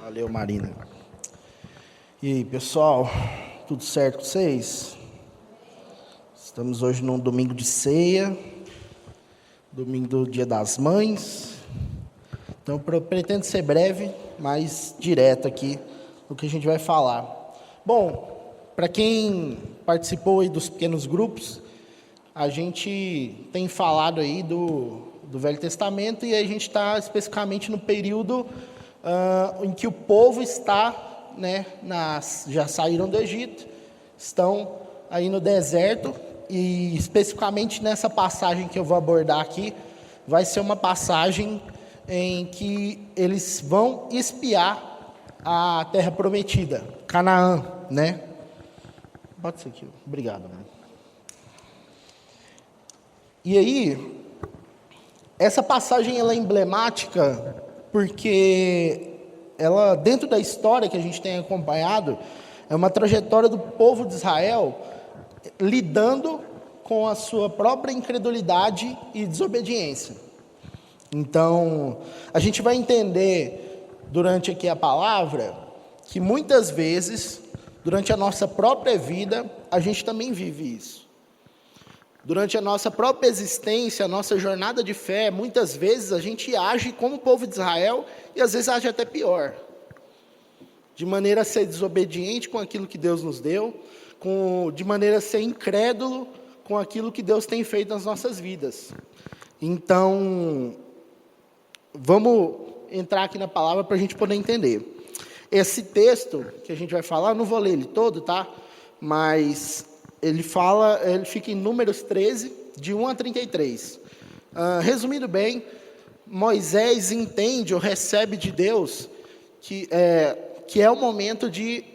Valeu, Marina. E aí, pessoal, tudo certo com vocês? Estamos hoje num domingo de ceia, domingo do Dia das Mães. Então, eu pretendo ser breve, mas direto aqui no que a gente vai falar. Bom, para quem participou aí dos pequenos grupos, a gente tem falado aí do Velho Testamento e a gente está especificamente no período em que o povo está, né, já saíram do Egito, estão aí no deserto, e especificamente nessa passagem que eu vou abordar aqui, vai ser uma passagem em que eles vão espiar a terra prometida, Canaã, né? Bota isso aqui, obrigado, né? E aí, essa passagem ela é emblemática porque ela, dentro da história que a gente tem acompanhado, é uma trajetória do povo de Israel lidando com a sua própria incredulidade e desobediência. Então, a gente vai entender durante aqui a palavra que muitas vezes, durante a nossa própria vida, a gente também vive isso. Durante a nossa própria existência, a nossa jornada de fé, muitas vezes a gente age como o povo de Israel e às vezes age até pior. De maneira a ser desobediente com aquilo que Deus nos deu, de maneira a ser incrédulo com aquilo que Deus tem feito nas nossas vidas. Então, vamos entrar aqui na palavra para a gente poder entender. Esse texto que a gente vai falar, não vou ler ele todo, tá? Mas ele fica em Números 13, de 1 a 33. Resumindo bem, Moisés entende ou recebe de Deus que é o momento de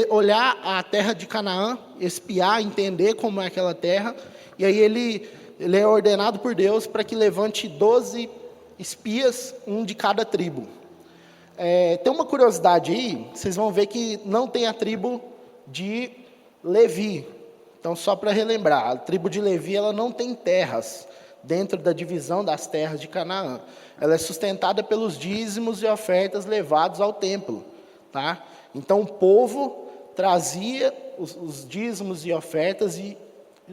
olhar a terra de Canaã, espiar, entender como é aquela terra, e aí ele é ordenado por Deus para que levante 12 espias, um de cada tribo. Tem uma curiosidade aí, vocês vão ver que não tem a tribo de Levi. Então, só para relembrar, a tribo de Levi ela não tem terras dentro da divisão das terras de Canaã. Ela é sustentada pelos dízimos e ofertas levados ao templo, tá? Então, o povo trazia os dízimos e ofertas e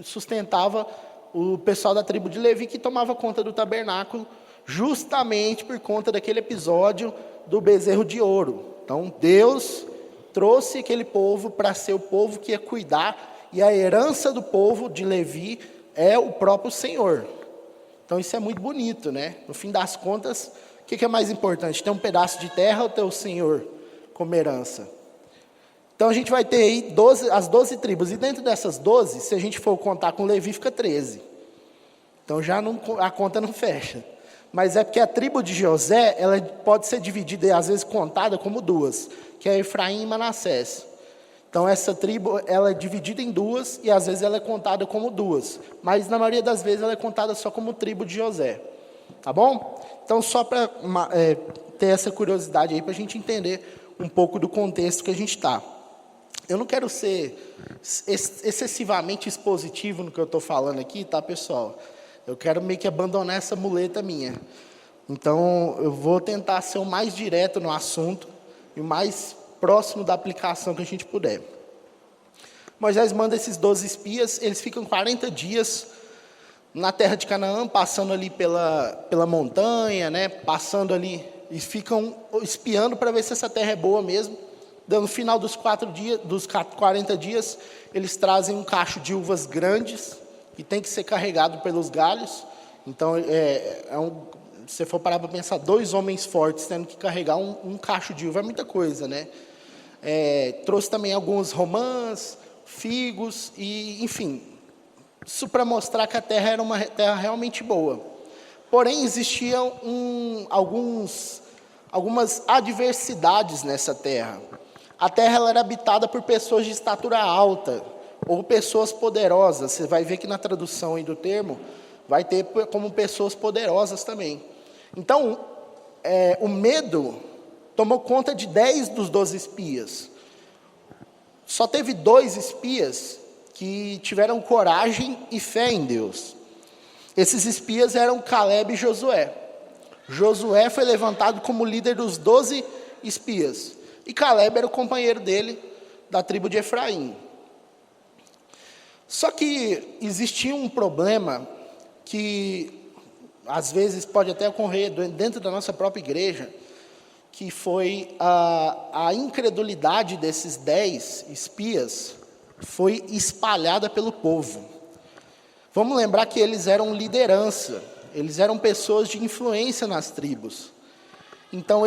sustentava o pessoal da tribo de Levi, que tomava conta do tabernáculo, justamente por conta daquele episódio do bezerro de ouro. Então, Deus trouxe aquele povo para ser o povo que ia cuidar, e a herança do povo de Levi é o próprio Senhor. Então isso é muito bonito, né? No fim das contas, o que é mais importante? Ter um pedaço de terra ou ter o Senhor como herança? Então a gente vai ter aí as 12 tribos, e dentro dessas 12, se a gente for contar com Levi, fica 13. Então a conta não fecha. Mas é porque a tribo de José, ela pode ser dividida e às vezes contada como duas, que é Efraim e Manassés. Então essa tribo, ela é dividida em duas e às vezes ela é contada como duas, mas na maioria das vezes ela é contada só como tribo de José. Tá bom? Então só para ter essa curiosidade aí, para a gente entender um pouco do contexto que a gente está. Eu não quero ser excessivamente expositivo no que eu estou falando aqui, tá, pessoal? Eu quero meio que abandonar essa muleta minha. Então, eu vou tentar ser o mais direto no assunto e o mais próximo da aplicação que a gente puder. Moisés manda esses 12 espias, eles ficam 40 dias na terra de Canaã, passando ali pela montanha, né? Passando ali, e ficam espiando para ver se essa terra é boa mesmo. No final dos 40 dias, eles trazem um cacho de uvas grandes, que tem que ser carregado pelos galhos. Então, se você for parar para pensar, 2 homens fortes tendo que carregar um cacho de uva, é muita coisa, né? Trouxe também alguns romãs, figos, e enfim, isso para mostrar que a terra era uma terra realmente boa. Porém, existiam algumas adversidades nessa terra. A terra ela era habitada por pessoas de estatura alta, ou pessoas poderosas. Você vai ver que na tradução aí do termo, vai ter como pessoas poderosas também. Então, o medo tomou conta de 10 dos 12 espias. Só teve 2 espias que tiveram coragem e fé em Deus. Esses espias eram Caleb e Josué. Josué foi levantado como líder dos 12 espias. E Caleb era o companheiro dele, da tribo de Efraim. Só que existia um problema que, às vezes, pode até ocorrer dentro da nossa própria igreja, que foi a incredulidade desses 10 espias foi espalhada pelo povo. Vamos lembrar que eles eram liderança, eles eram pessoas de influência nas tribos. Então,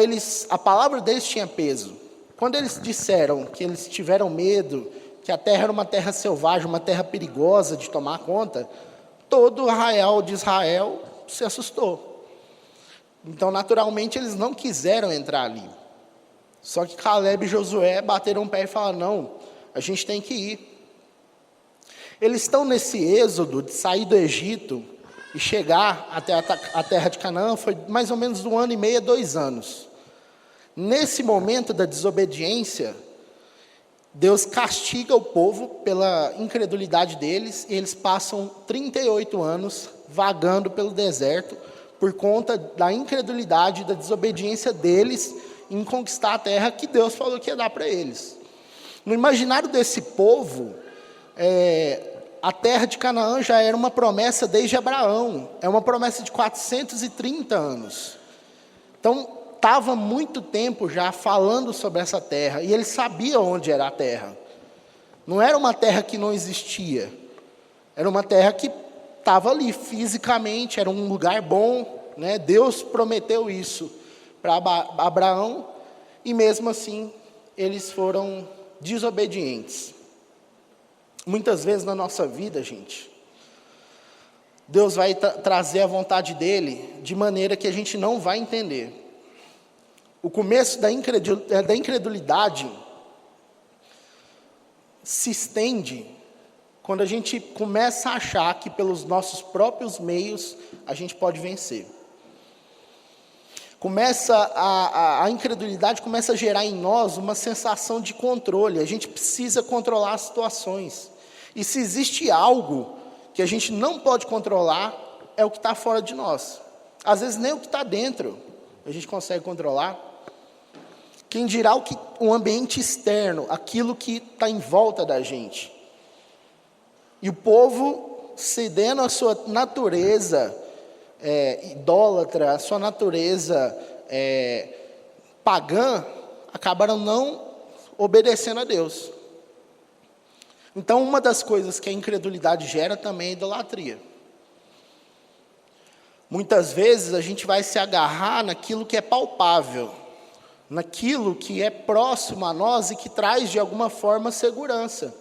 a palavra deles tinha peso. Quando eles disseram que eles tiveram medo, que a terra era uma terra selvagem, uma terra perigosa de tomar conta, todo o arraial de Israel se assustou. Então, naturalmente, eles não quiseram entrar ali. Só que Caleb e Josué bateram o pé e falaram, não, a gente tem que ir. Eles estão nesse êxodo de sair do Egito e chegar até a terra de Canaã, foi mais ou menos 1 ano e meio, 2 anos. Nesse momento da desobediência, Deus castiga o povo pela incredulidade deles, e eles passam 38 anos vagando pelo deserto, por conta da incredulidade, da desobediência deles em conquistar a terra que Deus falou que ia dar para eles. No imaginário desse povo, a terra de Canaã já era uma promessa desde Abraão, é uma promessa de 430 anos. Então, estava muito tempo já falando sobre essa terra, e eles sabiam onde era a terra. Não era uma terra que não existia, era uma terra que estava ali fisicamente, era um lugar bom, né? Deus prometeu isso para Abraão, e mesmo assim eles foram desobedientes. Muitas vezes na nossa vida, gente, Deus vai trazer a vontade dele de maneira que a gente não vai entender. O começo da incredulidade se estende quando a gente começa a achar que pelos nossos próprios meios a gente pode vencer. A incredulidade começa a gerar em nós uma sensação de controle. A gente precisa controlar as situações. E se existe algo que a gente não pode controlar, é o que está fora de nós. Às vezes nem o que está dentro a gente consegue controlar. Quem dirá o ambiente externo, aquilo que está em volta da gente. E o povo, cedendo a sua natureza idólatra, a sua natureza pagã, acabaram não obedecendo a Deus. Então, uma das coisas que a incredulidade gera também é a idolatria. Muitas vezes a gente vai se agarrar naquilo que é palpável, naquilo que é próximo a nós e que traz de alguma forma segurança,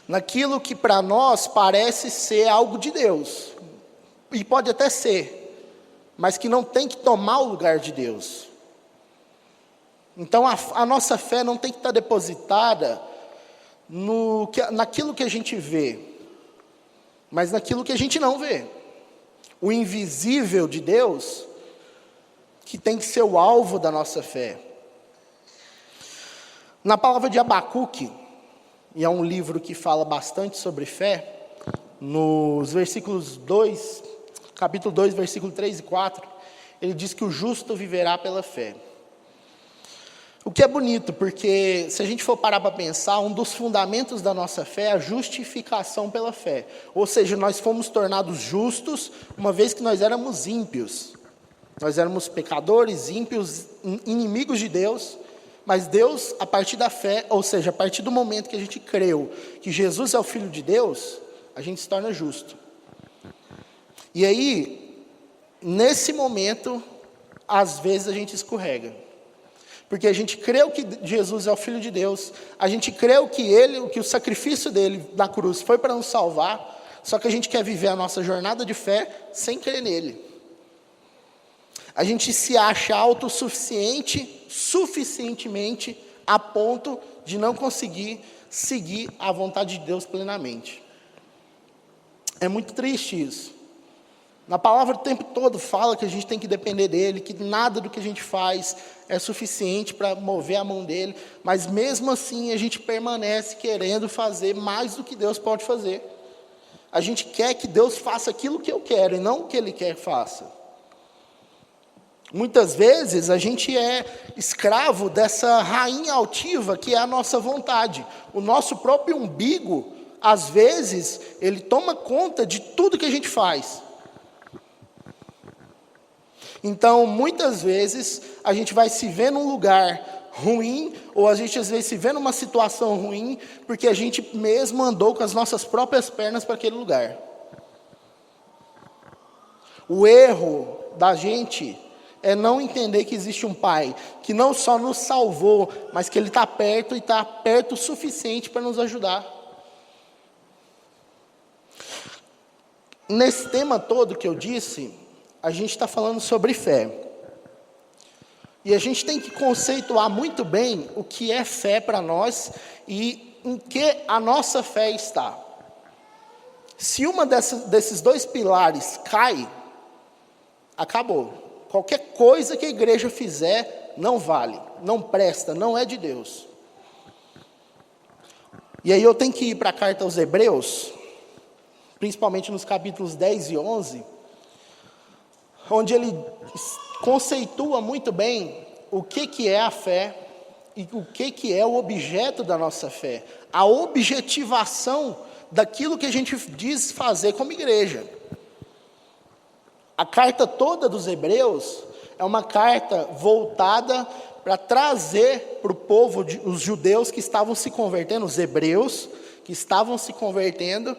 naquilo que para nós parece ser algo de Deus, e pode até ser, mas que não tem que tomar o lugar de Deus. Então a nossa fé não tem que estar depositada naquilo que a gente vê, mas naquilo que a gente não vê. O invisível de Deus, que tem que ser o alvo da nossa fé. Na palavra de Abacuque, e é um livro que fala bastante sobre fé, nos versículos 2, capítulo 2, versículo 3 e 4, ele diz que o justo viverá pela fé. O que é bonito, porque se a gente for parar para pensar, um dos fundamentos da nossa fé é a justificação pela fé. Ou seja, nós fomos tornados justos, uma vez que nós éramos ímpios. Nós éramos pecadores, ímpios, inimigos de Deus, mas Deus, a partir da fé, ou seja, a partir do momento que a gente creu que Jesus é o Filho de Deus, a gente se torna justo. E aí, nesse momento, às vezes a gente escorrega. Porque a gente creu que Jesus é o Filho de Deus, a gente creu que o sacrifício dele na cruz foi para nos salvar, só que a gente quer viver a nossa jornada de fé sem crer nele. A gente se acha autossuficiente, suficientemente, a ponto de não conseguir seguir a vontade de Deus plenamente. É muito triste isso. Na palavra o tempo todo fala que a gente tem que depender dele, que nada do que a gente faz é suficiente para mover a mão dele, mas mesmo assim a gente permanece querendo fazer mais do que Deus pode fazer. A gente quer que Deus faça aquilo que eu quero e não o que ele quer que faça. Muitas vezes a gente é escravo dessa rainha altiva que é a nossa vontade. O nosso próprio umbigo, às vezes, ele toma conta de tudo que a gente faz. Então, muitas vezes, a gente vai se ver num lugar ruim, ou a gente às vezes se vê numa situação ruim, porque a gente mesmo andou com as nossas próprias pernas para aquele lugar. O erro da gente é não entender que existe um Pai que não só nos salvou, mas que Ele está perto e está perto o suficiente para nos ajudar. Nesse tema todo que eu disse, a gente está falando sobre fé. E a gente tem que conceituar muito bem o que é fé para nós e em que a nossa fé está. Se uma desses dois pilares cai, acabou. Qualquer coisa que a igreja fizer não vale, não presta, não é de Deus. E aí eu tenho que ir para a carta aos Hebreus, principalmente nos capítulos 10 e 11, onde ele conceitua muito bem o que é a fé e o que é o objeto da nossa fé, a objetivação daquilo que a gente diz fazer como igreja. A carta toda dos Hebreus é uma carta voltada para trazer para o povo, os judeus que estavam se convertendo, os hebreus que estavam se convertendo,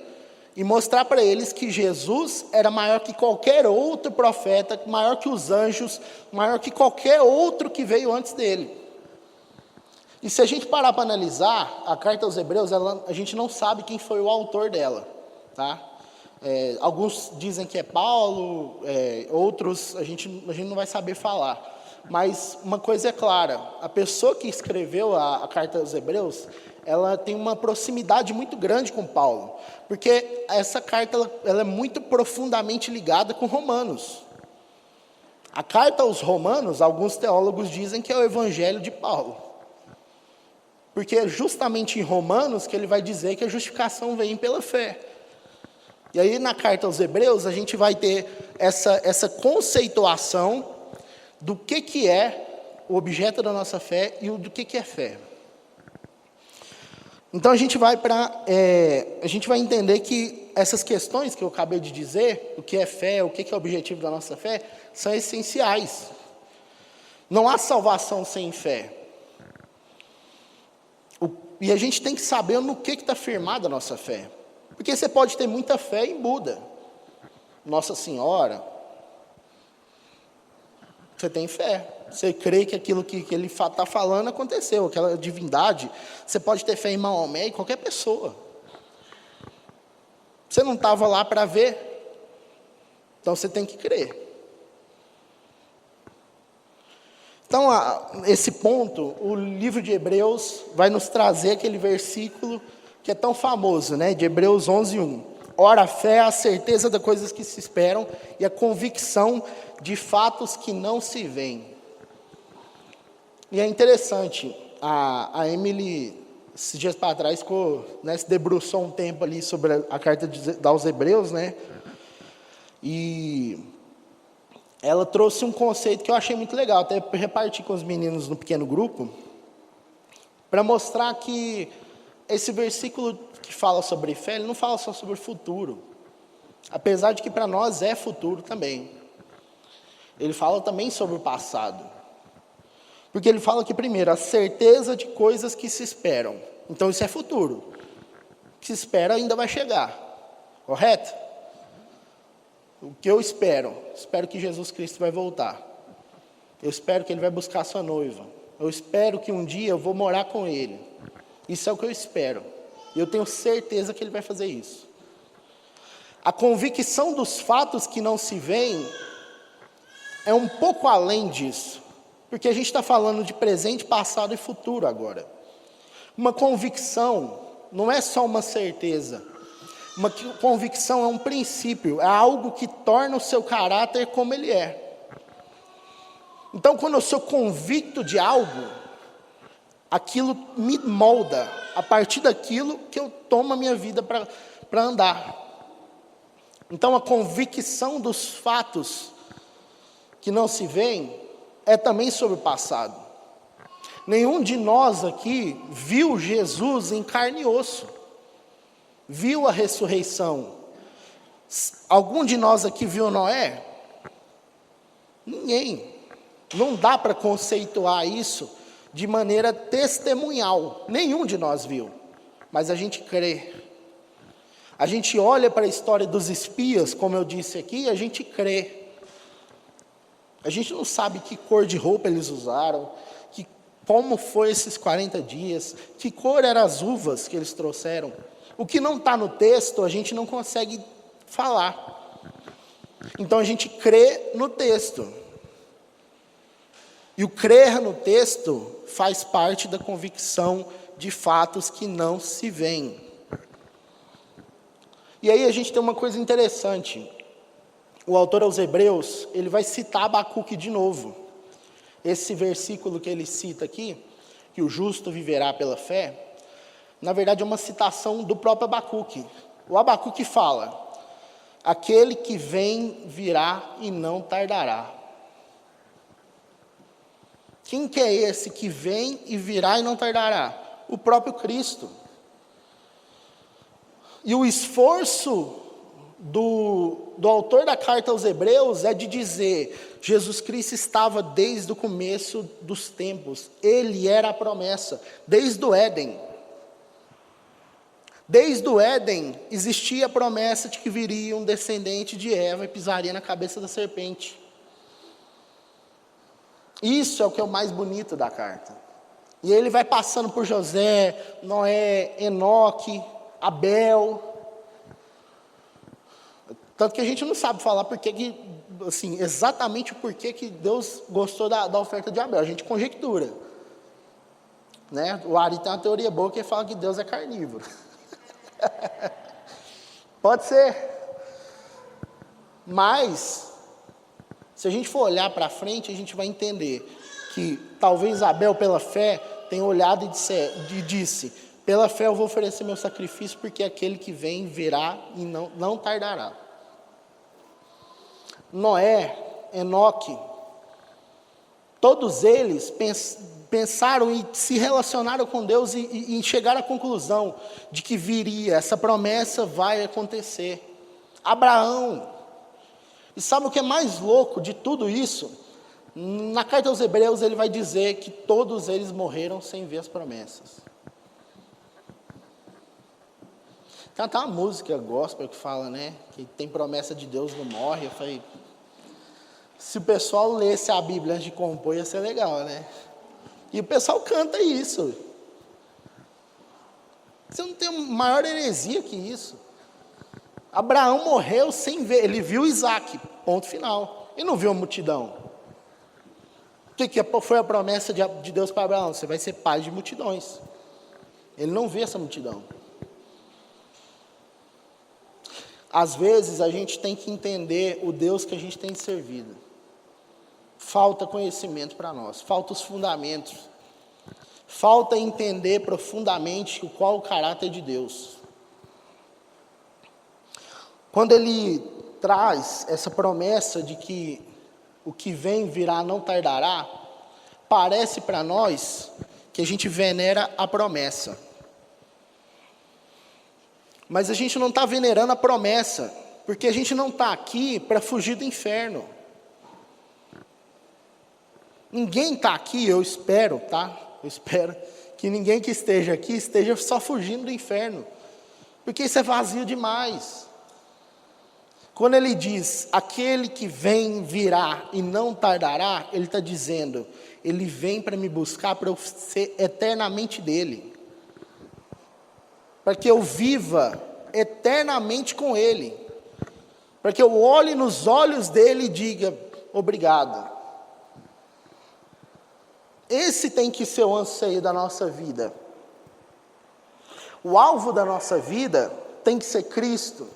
e mostrar para eles que Jesus era maior que qualquer outro profeta, maior que os anjos, maior que qualquer outro que veio antes dele. E se a gente parar para analisar, a carta aos Hebreus, a gente não sabe quem foi o autor dela, tá? Alguns dizem que é Paulo, outros a gente não vai saber falar. Mas uma coisa é clara, a pessoa que escreveu a carta aos Hebreus, ela tem uma proximidade muito grande com Paulo, porque essa carta ela é muito profundamente ligada com Romanos. A carta aos Romanos, alguns teólogos dizem que é o evangelho de Paulo, porque é justamente em Romanos que ele vai dizer que a justificação vem pela fé. E aí na carta aos Hebreus a gente vai ter essa conceituação do que é o objeto da nossa fé e do que é fé. Então a gente vai entender que essas questões que eu acabei de dizer, o que é fé, o que é o objetivo da nossa fé, são essenciais. Não há salvação sem fé. E a gente tem que saber no que está firmada a nossa fé. Porque você pode ter muita fé em Buda, Nossa Senhora. Você tem fé. Você crê que aquilo que ele está falando aconteceu, aquela divindade. Você pode ter fé em Maomé e qualquer pessoa. Você não estava lá para ver. Então você tem que crer. Então, esse ponto, o livro de Hebreus vai nos trazer aquele versículo que é tão famoso, né? De Hebreus 11:1. Ora, a fé é a certeza das coisas que se esperam e a convicção de fatos que não se veem. E é interessante, a Emily, esses dias para trás, se debruçou um tempo ali sobre a carta aos Hebreus, né? E ela trouxe um conceito que eu achei muito legal, até reparti com os meninos no pequeno grupo, para mostrar que esse versículo que fala sobre fé, ele não fala só sobre o futuro, apesar de que para nós é futuro também. Ele fala também sobre o passado, porque ele fala que primeiro, a certeza de coisas que se esperam. Então isso é futuro, o que se espera ainda vai chegar, correto? O que eu espero que Jesus Cristo vai voltar. Eu espero que Ele vai buscar a sua noiva. Eu espero que um dia eu vou morar com Ele. Isso é o que eu espero. E eu tenho certeza que Ele vai fazer isso. A convicção dos fatos que não se veem é um pouco além disso. Porque a gente está falando de presente, passado e futuro agora. Uma convicção não é só uma certeza. Uma convicção é um princípio, é algo que torna o seu caráter como ele é. Então, quando eu sou convicto de algo, aquilo me molda, a partir daquilo que eu tomo a minha vida para andar. Então, a convicção dos fatos que não se veem, é também sobre o passado. Nenhum de nós aqui viu Jesus em carne e osso, viu a ressurreição. Algum de nós aqui viu Noé? Ninguém. Não dá para conceituar isso de maneira testemunhal. Nenhum de nós viu, mas a gente crê. A gente olha para a história dos espias, como eu disse aqui, e a gente crê. A gente não sabe que cor de roupa eles usaram, como foi esses 40 dias, que cor eram as uvas que eles trouxeram. O que não está no texto, a gente não consegue falar. Então a gente crê no texto. E o crer no texto faz parte da convicção de fatos que não se veem. E aí a gente tem uma coisa interessante. O autor aos Hebreus, ele vai citar Abacuque de novo. Esse versículo que ele cita aqui, que o justo viverá pela fé, na verdade é uma citação do próprio Abacuque. O Abacuque fala: aquele que vem virá e não tardará. Quem que é esse que vem e virá e não tardará? O próprio Cristo. E o esforço do autor da carta aos Hebreus é de dizer: Jesus Cristo estava desde o começo dos tempos, ele era a promessa, desde o Éden. Desde o Éden existia a promessa de que viria um descendente de Eva e pisaria na cabeça da serpente. Isso é o que é o mais bonito da carta. E ele vai passando por José, Noé, Enoque, Abel. Tanto que a gente não sabe falar assim, exatamente o porquê que Deus gostou da oferta de Abel. A gente conjectura. Né? O Ari tem uma teoria boa que fala que Deus é carnívoro. Pode ser. Mas, se a gente for olhar para frente, a gente vai entender que talvez Abel, pela fé, tenha olhado e disse: pela fé eu vou oferecer meu sacrifício, porque aquele que vem virá e não tardará. Noé, Enoque, todos eles pensaram e se relacionaram com Deus e chegaram à conclusão de que viria, essa promessa vai acontecer. Abraão. E sabe o que é mais louco de tudo isso? Na carta aos Hebreus ele vai dizer que todos eles morreram sem ver as promessas. Tem até uma música gospel que fala, né, que tem promessa de Deus não morre. Eu falei, se o pessoal lesse a Bíblia antes de compor, ia ser legal, né? E o pessoal canta isso. Você não tem maior heresia que isso. Abraão morreu sem ver, ele viu Isaac, ponto final. Ele não viu a multidão. O que foi a promessa de Deus para Abraão? Você vai ser pai de multidões. Ele não vê essa multidão. Às vezes a gente tem que entender o Deus que a gente tem servido. Falta conhecimento para nós, falta os fundamentos. Falta entender profundamente qual o caráter de Deus. Quando ele traz essa promessa de que o que vem virá não tardará, parece para nós que a gente venera a promessa. Mas a gente não está venerando a promessa, porque a gente não está aqui para fugir do inferno. Ninguém está aqui, eu espero, tá? Eu espero que ninguém que esteja aqui esteja só fugindo do inferno, porque isso é vazio demais. Quando ele diz, aquele que vem virá e não tardará, ele está dizendo, ele vem para me buscar para eu ser eternamente dele. Para que eu viva eternamente com ele. Para que eu olhe nos olhos dele e diga, obrigado. Esse tem que ser o anseio da nossa vida. O alvo da nossa vida tem que ser Cristo.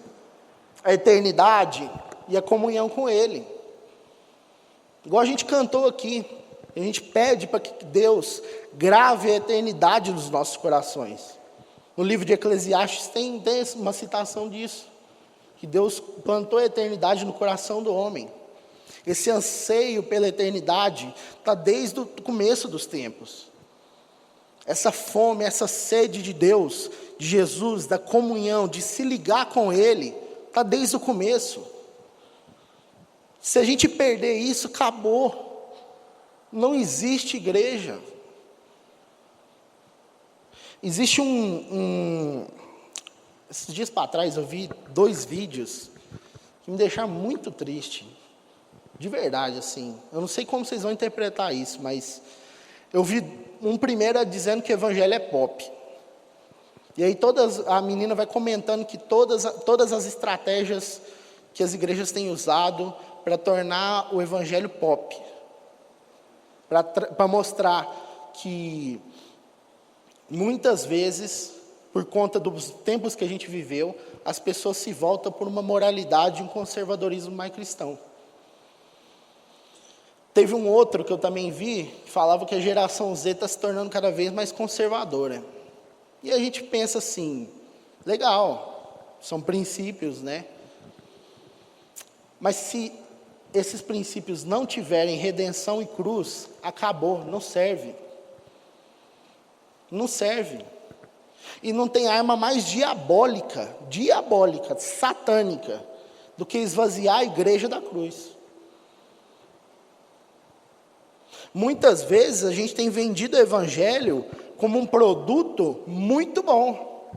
A eternidade e a comunhão com Ele. Igual a gente cantou aqui, a gente pede para que Deus grave a eternidade nos nossos corações. No livro de Eclesiastes tem uma citação disso, que Deus plantou a eternidade no coração do homem. Esse anseio pela eternidade está desde o começo dos tempos. Essa fome, essa sede de Deus, de Jesus, da comunhão, de se ligar com Ele, está desde o começo. Se a gente perder isso, acabou. Não existe igreja. Existe esses dias para trás eu vi 2 vídeos que me deixaram muito triste. De verdade, assim. Eu não sei como vocês vão interpretar isso, mas eu vi um primeiro dizendo que o evangelho é pop. E aí a menina vai comentando que todas as estratégias que as igrejas têm usado para tornar o evangelho pop. Para mostrar que muitas vezes, por conta dos tempos que a gente viveu, as pessoas se voltam por uma moralidade e um conservadorismo mais cristão. Teve um outro que eu também vi, que falava que a geração Z está se tornando cada vez mais conservadora. E a gente pensa assim, legal, são princípios, né? Mas se esses princípios não tiverem redenção e cruz, acabou, não serve. Não serve. E não tem arma mais diabólica, satânica, do que esvaziar a igreja da cruz. Muitas vezes a gente tem vendido o evangelho como um produto muito bom.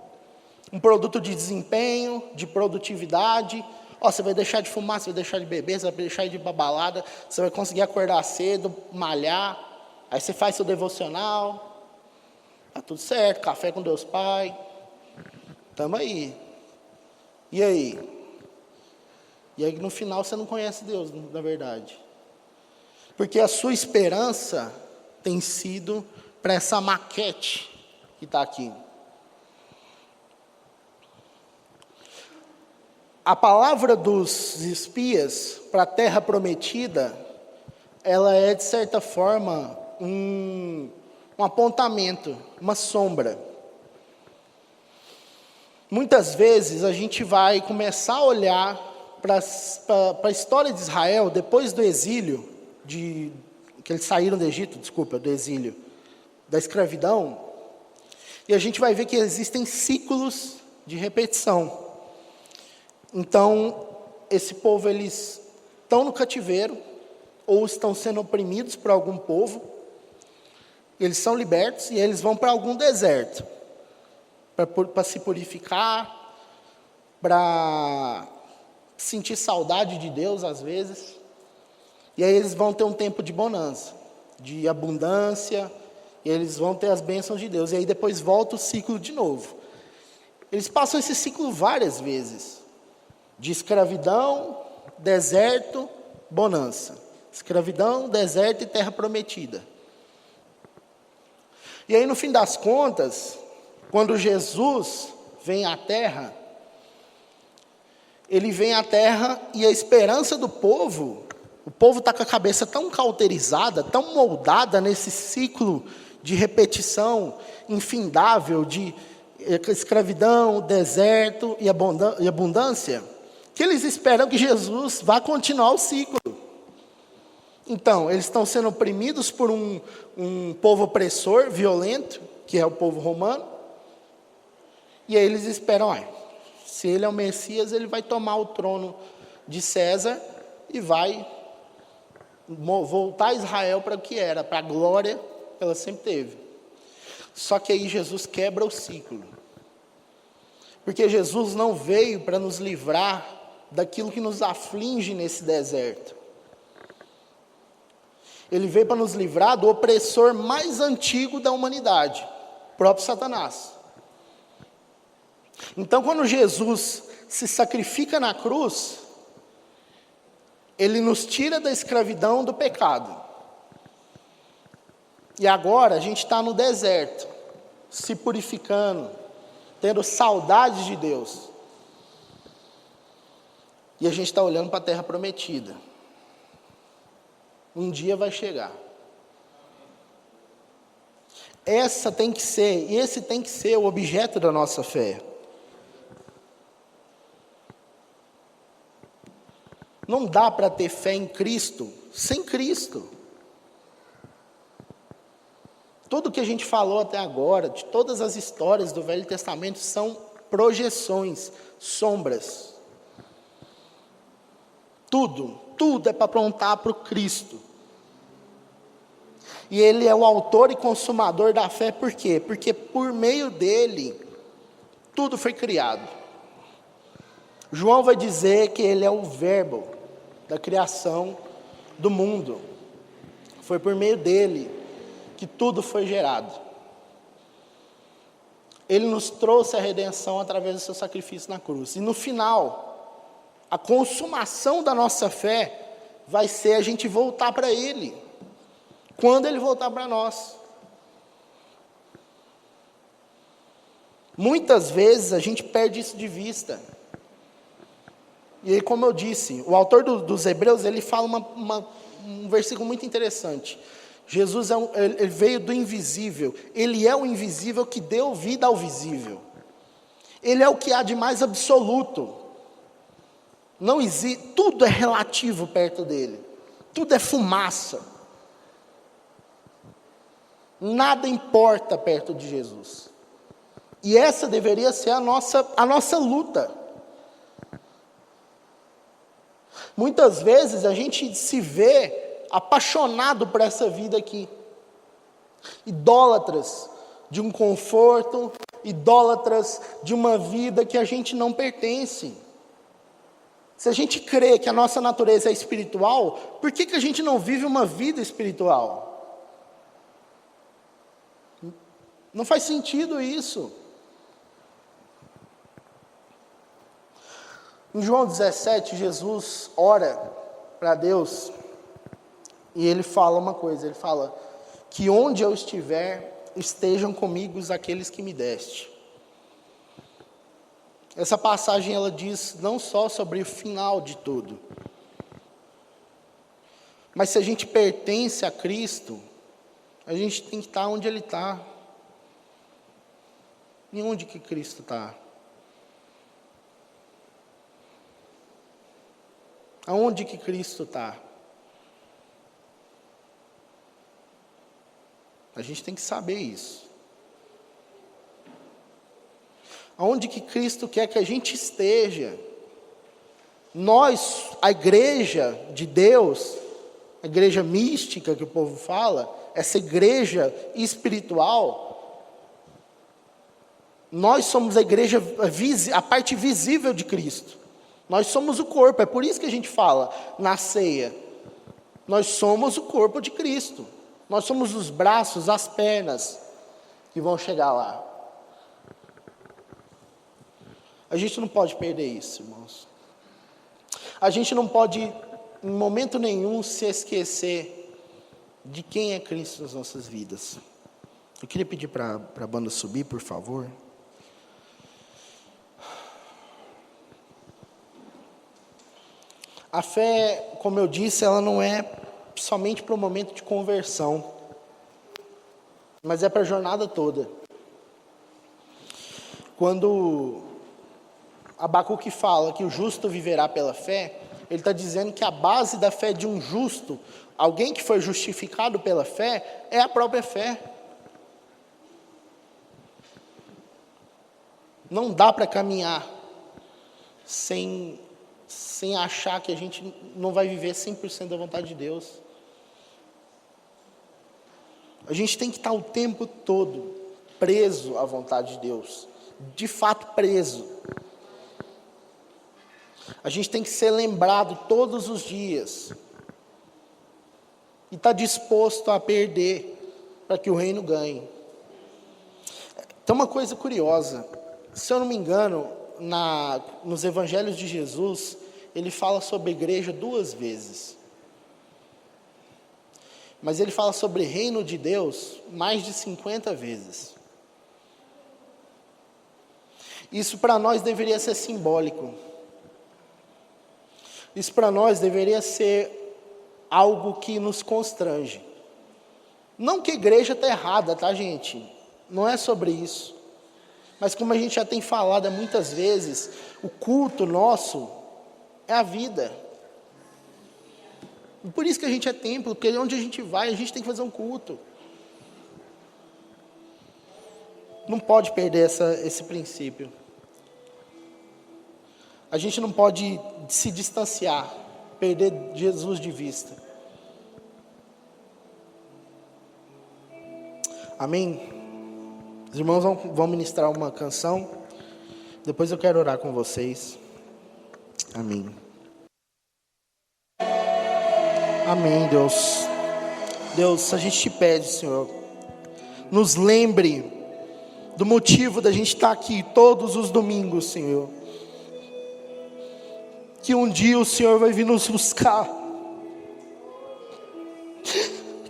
Um produto de desempenho, de produtividade. Você vai deixar de fumar, você vai deixar de beber, você vai deixar de ir para balada, você vai conseguir acordar cedo, malhar, aí você faz seu devocional, tá tudo certo, café com Deus Pai, tamo aí. E aí? E aí no final você não conhece Deus, na verdade. Porque a sua esperança tem sido para essa maquete que está aqui. A palavra dos espias para a terra prometida, ela é de certa forma um apontamento, uma sombra. Muitas vezes a gente vai começar a olhar para a história de Israel depois do exílio, que eles saíram do Egito, do exílio, da escravidão, e a gente vai ver que existem ciclos de repetição. Então, esse povo, eles estão no cativeiro, ou estão sendo oprimidos por algum povo, eles são libertos e eles vão para algum deserto, para se purificar, para sentir saudade de Deus às vezes, e aí eles vão ter um tempo de bonança, de abundância, e eles vão ter as bênçãos de Deus, e aí depois volta o ciclo de novo. Eles passam esse ciclo várias vezes, de escravidão, deserto, bonança. Escravidão, deserto e terra prometida. E aí no fim das contas, quando Jesus vem à terra, ele vem à terra e a esperança do povo, o povo está com a cabeça tão cauterizada, tão moldada nesse ciclo de repetição infindável, de escravidão, deserto e abundância, que eles esperam que Jesus vá continuar o ciclo. Então, eles estão sendo oprimidos por um povo opressor, violento, que é o povo romano, e aí eles esperam, se ele é o Messias, ele vai tomar o trono de César e vai voltar Israel para o que era, para a glória que ela sempre teve. Só que aí Jesus quebra o ciclo. Porque Jesus não veio para nos livrar daquilo que nos aflige nesse deserto. Ele veio para nos livrar do opressor mais antigo da humanidade, o próprio Satanás. Então, quando Jesus se sacrifica na cruz, ele nos tira da escravidão do pecado. E agora a gente está no deserto, se purificando, tendo saudade de Deus. E a gente está olhando para a terra prometida. Um dia vai chegar. Esse tem que ser o objeto da nossa fé. Não não dá para ter fé em Cristo sem Cristo. Tudo que a gente falou até agora, de todas as histórias do Velho Testamento, são projeções, sombras. Tudo é para apontar para o Cristo. E Ele é o autor e consumador da fé, por quê? Porque por meio dEle, tudo foi criado. João vai dizer que Ele é o verbo da criação do mundo. Foi por meio dEle que tudo foi gerado. Ele nos trouxe a redenção através do seu sacrifício na cruz. E no final, a consumação da nossa fé vai ser a gente voltar para Ele, quando Ele voltar para nós. Muitas vezes a gente perde isso de vista. E aí, como eu disse, o autor dos Hebreus, ele fala um versículo muito interessante. Jesus ele veio do invisível. Ele é o invisível que deu vida ao visível. Ele é o que há de mais absoluto. Não existe, tudo é relativo perto dele. Tudo é fumaça. Nada importa perto de Jesus. E essa deveria ser a nossa luta. Muitas vezes a gente se vê apaixonado por essa vida aqui, idólatras de um conforto, idólatras de uma vida que a gente não pertence. Se a gente crê que a nossa natureza é espiritual, por que a gente não vive uma vida espiritual? Não faz sentido isso. Em João 17, Jesus ora para Deus e ele fala uma coisa, ele fala, que onde eu estiver, estejam comigo aqueles que me deste. Essa passagem ela diz não só sobre o final de tudo, mas se a gente pertence a Cristo, a gente tem que estar onde Ele está. E onde que Cristo está? Aonde que Cristo está? A gente tem que saber isso. Aonde que Cristo quer que a gente esteja? Nós, a igreja de Deus, a igreja mística que o povo fala, essa igreja espiritual, nós somos a igreja, a parte visível de Cristo. Nós somos o corpo, é por isso que a gente fala na ceia. Nós somos o corpo de Cristo. Nós somos os braços, as pernas que vão chegar lá. A gente não pode perder isso, irmãos. A gente não pode, em momento nenhum, se esquecer de quem é Cristo nas nossas vidas. Eu queria pedir para a banda subir, por favor. A fé, como eu disse, ela não é somente para o momento de conversão, mas é para a jornada toda. Quando Abacuque fala que o justo viverá pela fé, ele está dizendo que a base da fé de um justo, alguém que foi justificado pela fé, é a própria fé. Não dá para caminhar sem achar que a gente não vai viver 100% da vontade de Deus. A gente tem que estar o tempo todo preso à vontade de Deus, de fato preso. A gente tem que ser lembrado todos os dias e estar disposto a perder para que o reino ganhe. Tem uma coisa curiosa, se eu não me engano, nos evangelhos de Jesus, ele fala sobre igreja 2 vezes. Mas ele fala sobre reino de Deus mais de 50 vezes. Isso para nós deveria ser simbólico. Isso para nós deveria ser algo que nos constrange. Não que a igreja está errada, tá, gente? Não é sobre isso. Mas como a gente já tem falado muitas vezes, o culto nosso é a vida. Por isso que a gente é templo, porque onde a gente vai, a gente tem que fazer um culto. Não pode perder esse princípio. A gente não pode se distanciar, perder Jesus de vista. Amém? Os irmãos vão ministrar uma canção. Depois eu quero orar com vocês. Amém. Amém, Deus. Deus, a gente te pede, Senhor, nos lembre do motivo da gente estar aqui todos os domingos, Senhor. Que um dia o Senhor vai vir nos buscar.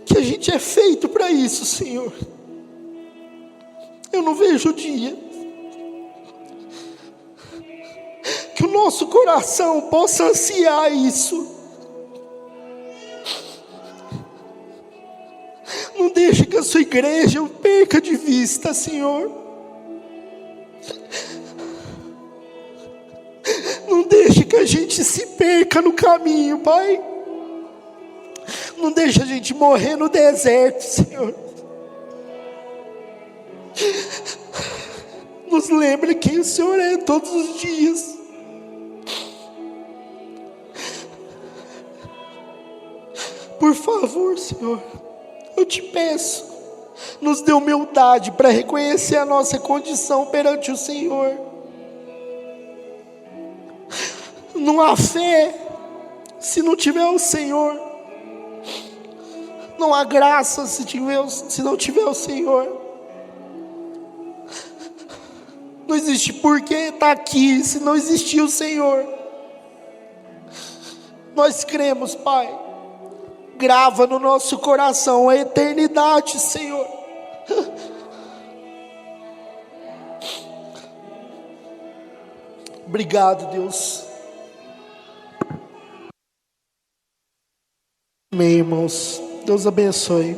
Que a gente é feito para isso, Senhor. Eu não vejo o dia que o nosso coração possa ansiar isso. Não deixe que a sua igreja o perca de vista, Senhor. Não deixe que a gente se perca no caminho, Pai. Não deixe a gente morrer no deserto, Senhor. Nos lembre quem o Senhor é todos os dias. Por favor, Senhor, eu te peço, nos dê humildade para reconhecer a nossa condição perante o Senhor. Não há fé se não tiver o Senhor. Não há graça se não tiver o Senhor. Não existe porquê estar aqui se não existir o Senhor. Nós cremos, Pai. Grava no nosso coração a eternidade, Senhor. Obrigado, Deus. Amém, irmãos. Deus abençoe.